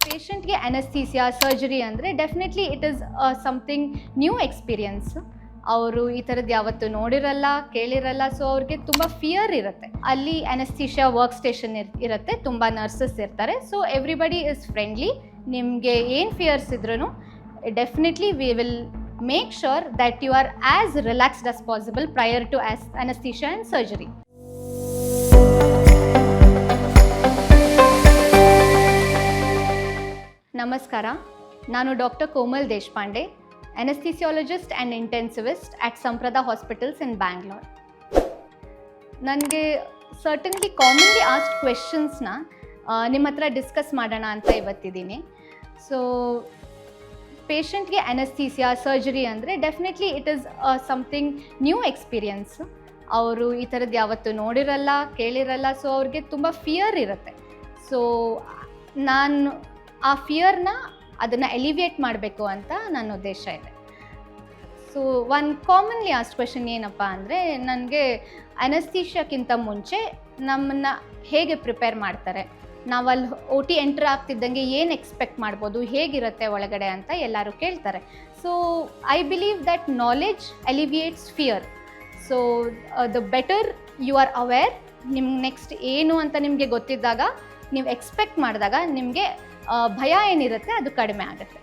ಪೇಷಂಟ್ಗೆ ಅನಸ್ಥೀಸಿಯಾ ಸರ್ಜರಿ ಅಂದರೆ definitely it is something new experience. ಅವರು ಈ ಥರದ್ದು ಯಾವತ್ತೂ ನೋಡಿರಲ್ಲ, ಕೇಳಿರಲ್ಲ. ಸೊ ಅವ್ರಿಗೆ ತುಂಬ ಫಿಯರ್ ಇರುತ್ತೆ. ಅಲ್ಲಿ ಅನಸ್ಥೀಷಿಯಾ ವರ್ಕ್ ಸ್ಟೇಷನ್ ಇರುತ್ತೆ, ತುಂಬ ನರ್ಸಸ್ ಇರ್ತಾರೆ. So everybody is friendly. ನಿಮಗೆ ಏನು ಫಿಯರ್ಸ್ ಇದ್ರೂ definitely we will make sure that you are as relaxed as possible prior to anesthesia and surgery. ನಮಸ್ಕಾರ, ನಾನು doctor Komal Deshpande, anaesthesiologist and intensivist at Samprada hospitals in Bangalore. ನನಗೆ certainly commonly asked ಕ್ವೆಶನ್ಸ್ನ ನಿಮ್ಮ ಹತ್ರ discuss ಮಾಡೋಣ ಅಂತ ಇವತ್ತಿದ್ದೀನಿ. ಸೊ ಪೇಷಂಟ್ಗೆ ಅನಸ್ಥೀಸಿಯಾ ಸರ್ಜರಿ ಅಂದರೆ definitely it is something new experience. ಅವರು ಈ ಥರದ್ದು ಯಾವತ್ತೂ ನೋಡಿರಲ್ಲ, ಕೇಳಿರಲ್ಲ. ಸೊ ಅವ್ರಿಗೆ ತುಂಬ ಫಿಯರ್ ಇರುತ್ತೆ. ಸೊ ನಾನು ಆ ಫಿಯರ್ನ ಅದನ್ನು ಎಲಿವಿಯೇಟ್ ಮಾಡಬೇಕು ಅಂತ ನನ್ನ ಉದ್ದೇಶ ಇದೆ. So one commonly asked question ಏನಪ್ಪ ಅಂದರೆ, ನನಗೆ ಅನಸ್ಥೀಷಿಯಾಕ್ಕಿಂತ ಮುಂಚೆ ನಮ್ಮನ್ನು ಹೇಗೆ ಪ್ರಿಪೇರ್ ಮಾಡ್ತಾರೆ, ನಾವಲ್ಲಿ OT ಎಂಟ್ರ್ ಆಗ್ತಿದ್ದಂಗೆ ಏನು ಎಕ್ಸ್ಪೆಕ್ಟ್ ಮಾಡ್ಬೋದು, ಹೇಗಿರುತ್ತೆ ಒಳಗಡೆ ಅಂತ ಎಲ್ಲರೂ ಕೇಳ್ತಾರೆ. So I believe that knowledge alleviates fear. So the better you are aware, ನಿಮ್ಗೆ ನೆಕ್ಸ್ಟ್ ಏನು ಅಂತ ನಿಮಗೆ ಗೊತ್ತಿದ್ದಾಗ, ನೀವು ಎಕ್ಸ್ಪೆಕ್ಟ್ ಮಾಡಿದಾಗ ನಿಮಗೆ ಭಯ ಏನಿರುತ್ತೆ ಅದು ಕಡಿಮೆ ಆಗುತ್ತೆ.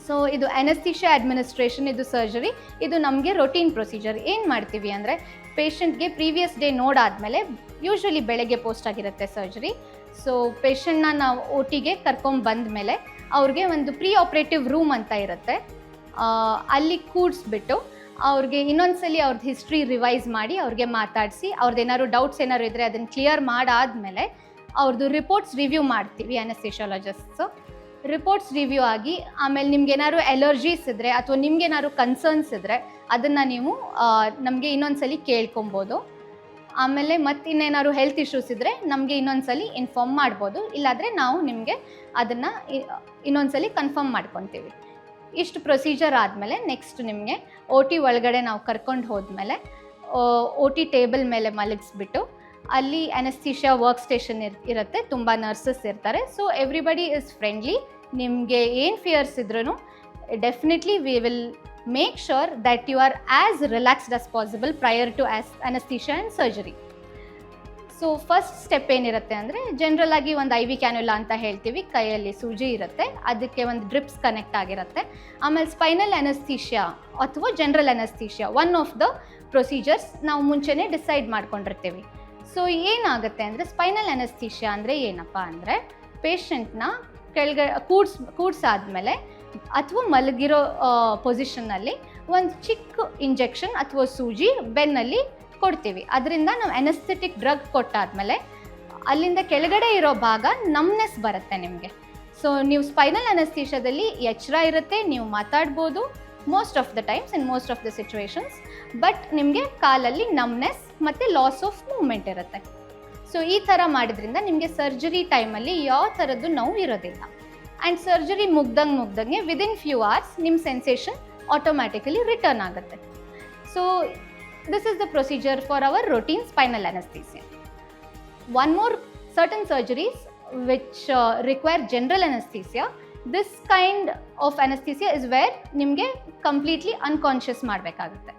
ಸೊ ಇದು ಅನಸ್ಥೀಷಿಯಾ ಅಡ್ಮಿನಿಸ್ಟ್ರೇಷನ್, ಇದು ಸರ್ಜರಿ, ಇದು ನಮಗೆ ರೊಟೀನ್ ಪ್ರೊಸೀಜರ್. ಏನು ಮಾಡ್ತೀವಿ ಅಂದರೆ, ಪೇಷಂಟ್ಗೆ ಪ್ರೀವಿಯಸ್ ಡೇ ನೋಡಾದಮೇಲೆ ಯೂಶ್ವಲಿ ಬೆಳಗ್ಗೆ ಪೋಸ್ಟ್ ಆಗಿರುತ್ತೆ ಸರ್ಜರಿ. ಸೊ ಪೇಷಂಟ್ನ ನಾವು OTಗೆ ಕರ್ಕೊಂಡು ಬಂದಮೇಲೆ ಅವ್ರಿಗೆ ಒಂದು ಪ್ರೀ ಆಪ್ರೇಟಿವ್ ರೂಮ್ ಅಂತ ಇರುತ್ತೆ, ಅಲ್ಲಿ ಕೂಡಿಸ್ಬಿಟ್ಟು ಅವ್ರಿಗೆ ಇನ್ನೊಂದ್ಸಲಿ ಅವ್ರದ್ದು ಹಿಸ್ಟ್ರಿ ರಿವೈಸ್ ಮಾಡಿ ಅವ್ರಿಗೆ ಮಾತಾಡಿಸಿ, ಅವ್ರದ್ದು ಏನಾದ್ರು ಡೌಟ್ಸ್ ಏನಾದ್ರು ಇದ್ದರೆ ಅದನ್ನು ಕ್ಲಿಯರ್ ಮಾಡಾದಮೇಲೆ ಅವ್ರದ್ದು ರಿಪೋರ್ಟ್ಸ್ ರಿವ್ಯೂ ಮಾಡ್ತೀವಿ ಅನೆಸ್ಥಿಸಿಯಾಲಜಿಸ್ಟ್ಸು. ರಿಪೋರ್ಟ್ಸ್ ರಿವ್ಯೂ ಆಗಿ ಆಮೇಲೆ ನಿಮ್ಗೇನಾದ್ರು ಎಲರ್ಜೀಸ್ ಇದ್ದರೆ ಅಥವಾ ನಿಮ್ಗೇನಾದ್ರು ಕನ್ಸರ್ನ್ಸ್ ಇದ್ದರೆ ಅದನ್ನು ನೀವು ನಮಗೆ ಇನ್ನೊಂದ್ಸಲಿ ಕೇಳ್ಕೊಬೋದು. ಆಮೇಲೆ ಮತ್ತಿನ್ನೇನಾದ್ರು ಹೆಲ್ತ್ ಇಶ್ಯೂಸ್ ಇದ್ದರೆ ನಮಗೆ ಇನ್ನೊಂದ್ಸಲಿ ಇನ್ಫಾರ್ಮ್ ಮಾಡ್ಬೋದು. ಇಲ್ಲಾಂದರೆ ನಾವು ನಿಮಗೆ ಅದನ್ನು ಇನ್ನೊಂದ್ಸಲಿ ಕನ್ಫರ್ಮ್ ಮಾಡ್ಕೊತೀವಿ. ಇಷ್ಟು ಪ್ರೊಸೀಜರ್ ಆದಮೇಲೆ ನೆಕ್ಸ್ಟ್ ನಿಮಗೆ OT ಒಳಗಡೆ ನಾವು ಕರ್ಕೊಂಡು ಹೋದ್ಮೇಲೆ OT ಟೇಬಲ್ ಮೇಲೆ ಮಲಗಿಸ್ಬಿಟ್ಟು ಅಲ್ಲಿ ಅನೆಸ್ಥೀಷಿಯಾ ವರ್ಕ್ ಸ್ಟೇಷನ್ ಇರುತ್ತೆ, ತುಂಬ ನರ್ಸಸ್ ಇರ್ತಾರೆ. So everybody is friendly. ನಿಮಗೆ ಏನು ಫಿಯರ್ಸ್ ಇದ್ರೂ definitely we will make sure that you are as relaxed as possible prior to anesthesia and surgery. So first step ಏನಿರುತ್ತೆ ಅಂದರೆ, ಜನರಲ್ ಆಗಿ ಒಂದು IV ಕ್ಯಾನ್ಯುಲಾ ಅಂತ ಹೇಳ್ತೀವಿ, ಕೈಯಲ್ಲಿ ಸೂಜಿ ಇರುತ್ತೆ, ಅದಕ್ಕೆ ಒಂದು ಡ್ರಿಪ್ಸ್ ಕನೆಕ್ಟ್ ಆಗಿರುತ್ತೆ. ಆಮೇಲೆ ಸ್ಪೈನಲ್ ಅನೆಸ್ಥೀಷಿಯಾ ಅಥವಾ general ಅನೆಸ್ಥೀಷಿಯಾ, one of the procedures ನಾವು ಮುಂಚೆನೇ ಡಿಸೈಡ್ ಮಾಡ್ಕೊಂಡಿರ್ತೀವಿ. ಸೊ ಏನಾಗುತ್ತೆ ಅಂದರೆ, ಸ್ಪೈನಲ್ ಅನೆಸ್ಥೀಷಿಯಾ ಅಂದರೆ ಏನಪ್ಪ ಅಂದರೆ, ಪೇಷಂಟ್ನ ಕೆಳಗಡೆ ಕೂಡ್ಸಾದ್ಮೇಲೆ ಅಥವಾ ಮಲಗಿರೋ ಪೊಸಿಷನ್ನಲ್ಲಿ ಒಂದು ಚಿಕ್ಕ ಇಂಜೆಕ್ಷನ್ ಅಥವಾ ಸೂಜಿ ಬೆನ್ನಲ್ಲಿ ಕೊಡ್ತೀವಿ. ಅದರಿಂದ ನಾವು ಅನೆಸ್ಥೆಟಿಕ್ ಡ್ರಗ್ ಕೊಟ್ಟಾದ್ಮೇಲೆ ಅಲ್ಲಿಂದ ಕೆಳಗಡೆ ಇರೋ ಭಾಗ ನಮ್ನೆಸ್ ಬರುತ್ತೆ ನಿಮಗೆ. ಸೊ ನೀವು ಸ್ಪೈನಲ್ ಅನೆಸ್ಥೀಷಿಯಾದಲ್ಲಿ ಎಚ್ಚರ ಇರುತ್ತೆ, ನೀವು ಮಾತಾಡ್ಬೋದು most of the times in most of the situations. But ನಿಮಗೆ ಕಾಲಲ್ಲಿ ನಮ್ನೆಸ್ ಮತ್ತು ಲಾಸ್ ಆಫ್ ಮೂವ್ಮೆಂಟ್ ಇರುತ್ತೆ. ಸೊ ಈ ಥರ ಮಾಡಿದ್ರಿಂದ ನಿಮಗೆ ಸರ್ಜರಿ ಟೈಮಲ್ಲಿ ಯಾವ ಥರದ್ದು ನೋವು ಇರೋದಿಲ್ಲ. ಆ್ಯಂಡ್ ಸರ್ಜರಿ ಮುಗ್ದಂಗೆ ವಿದಿನ್ ಫ್ಯೂ ಅವರ್ಸ್ ನಿಮ್ಮ ಸೆನ್ಸೇಷನ್ ಆಟೋಮ್ಯಾಟಿಕಲಿ ರಿಟರ್ನ್ ಆಗುತ್ತೆ. So this is the procedure for our routine spinal anesthesia. One more, certain surgeries which require general anesthesia. This kind of anesthesia is where ನಿಮಗೆ completely unconscious ಮಾಡಬೇಕಾಗುತ್ತೆ.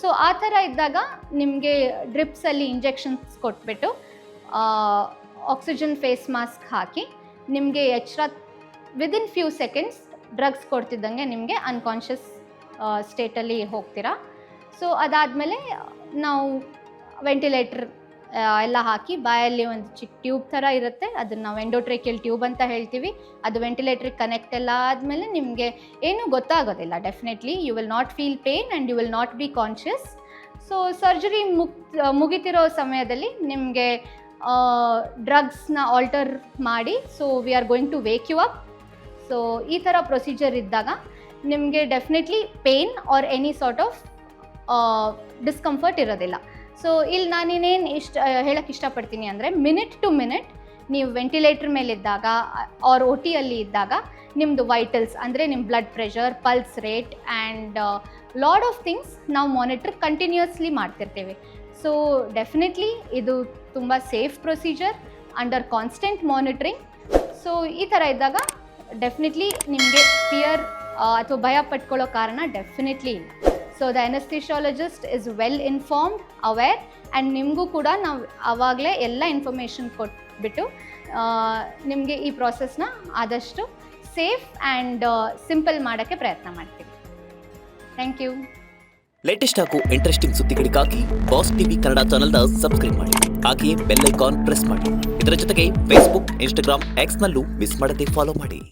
So ಆ ಥರ ಇದ್ದಾಗ ನಿಮಗೆ ಡ್ರಿಪ್ಸಲ್ಲಿ injections ಕೊಟ್ಬಿಟ್ಟು oxygen face mask ಹಾಕಿ ನಿಮಗೆ ಎಚ್ಚರ within few seconds drugs ಕೊಡ್ತಿದ್ದಂಗೆ ನಿಮಗೆ ಅನ್ಕಾನ್ಷಿಯಸ್ ಸ್ಟೇಟಲ್ಲಿ ಹೋಗ್ತೀರಾ. ಸೊ ಅದಾದಮೇಲೆ ನಾವು ವೆಂಟಿಲೇಟರ್ ಎಲ್ಲ ಹಾಕಿ ಬಾಯಲ್ಲಿ ಒಂದು ಚಿಕ್ಕ ಟ್ಯೂಬ್ ಥರ ಇರುತ್ತೆ, ಅದನ್ನು ನಾವು ಎಂಡೋಟ್ರೇಕಿಯಲ್ ಟ್ಯೂಬ್ ಅಂತ ಹೇಳ್ತೀವಿ. ಅದು ವೆಂಟಿಲೇಟ್ರಿಗೆ ಕನೆಕ್ಟ್ ಎಲ್ಲ ಆದಮೇಲೆ ನಿಮಗೆ ಏನೂ ಗೊತ್ತಾಗೋದಿಲ್ಲ. Definitely you will not feel pain and you will not be conscious. So surgery ಮುಗಿತಿರೋ ಸಮಯದಲ್ಲಿ ನಿಮಗೆ ಡ್ರಗ್ಸ್ನ ಆಲ್ಟರ್ ಮಾಡಿ, so we are going to wake you up. So ಈ ಥರ ಪ್ರೊಸೀಜರ್ ಇದ್ದಾಗ ನಿಮಗೆ definitely pain or any sort of discomfort ಇರೋದಿಲ್ಲ. ಸೊ ಇಲ್ಲಿ ನಾನಿನ್ನೇನು ಹೇಳೋಕ್ಕೆ ಇಷ್ಟಪಡ್ತೀನಿ ಅಂದರೆ, ಮಿನಿಟ್ ಟು ಮಿನಿಟ್ ನೀವು ವೆಂಟಿಲೇಟರ್ ಮೇಲಿದ್ದಾಗ ಆರ್ OTಯಲ್ಲಿ ಇದ್ದಾಗ ನಿಮ್ಮದು ವೈಟಲ್ಸ್ ಅಂದರೆ ನಿಮ್ಮ blood pressure, pulse rate and lot of things ನಾವು ಮಾನಿಟರ್ ಕಂಟಿನ್ಯೂಸ್ಲಿ ಮಾಡ್ತಿರ್ತೀವಿ. ಸೊ ಡೆಫಿನೆಟ್ಲಿ ಇದು ತುಂಬ safe procedure under constant monitoring. So ಈ ಥರ ಇದ್ದಾಗ ಡೆಫಿನೆಟ್ಲಿ ನಿಮಗೆ ಫಿಯರ್ ಅಥವಾ ಭಯ ಪಟ್ಕೊಳ್ಳೋ ಕಾರಣ ಡೆಫಿನೆಟ್ಲಿ ಇಲ್ಲ. So the anaesthesiologist is well informed, aware, and ನಿಮಗೂ ಕೂಡ ನಾವು ಆವಾಗಲೇ ಎಲ್ಲ ಇನ್ಫಾರ್ಮೇಷನ್ ಕೊಟ್ಬಿಟ್ಟು ನಿಮಗೆ ಈ ಪ್ರಾಸೆಸ್ನ ಆದಷ್ಟು ಸೇಫ್ ಆ್ಯಂಡ್ ಸಿಂಪಲ್ ಮಾಡೋಕ್ಕೆ ಪ್ರಯತ್ನ ಮಾಡ್ತೀವಿ. Thank you. ಲೇಟೆಸ್ಟ್ ಹಾಗೂ ಇಂಟ್ರೆಸ್ಟಿಂಗ್ ಸುದ್ದಿಗಳಿಗಾಗಿ ಬಾಸ್ ಟಿವಿ ಕನ್ನಡ ಚಾನೆಲ್ನ ಸಬ್ಸ್ಕ್ರೈಬ್ ಮಾಡಿ. ಹಾಗೆಯೇ ಬೆಲ್ ಐಕಾನ್ ಪ್ರೆಸ್ ಮಾಡಿ. ಇದರ ಜೊತೆಗೆ ಫೇಸ್ಬುಕ್, ಇನ್ಸ್ಟಾಗ್ರಾಮ್, ಎಕ್ಸ್ನಲ್ಲೂ ಮಿಸ್ ಮಾಡದೆ ಫಾಲೋ ಮಾಡಿ.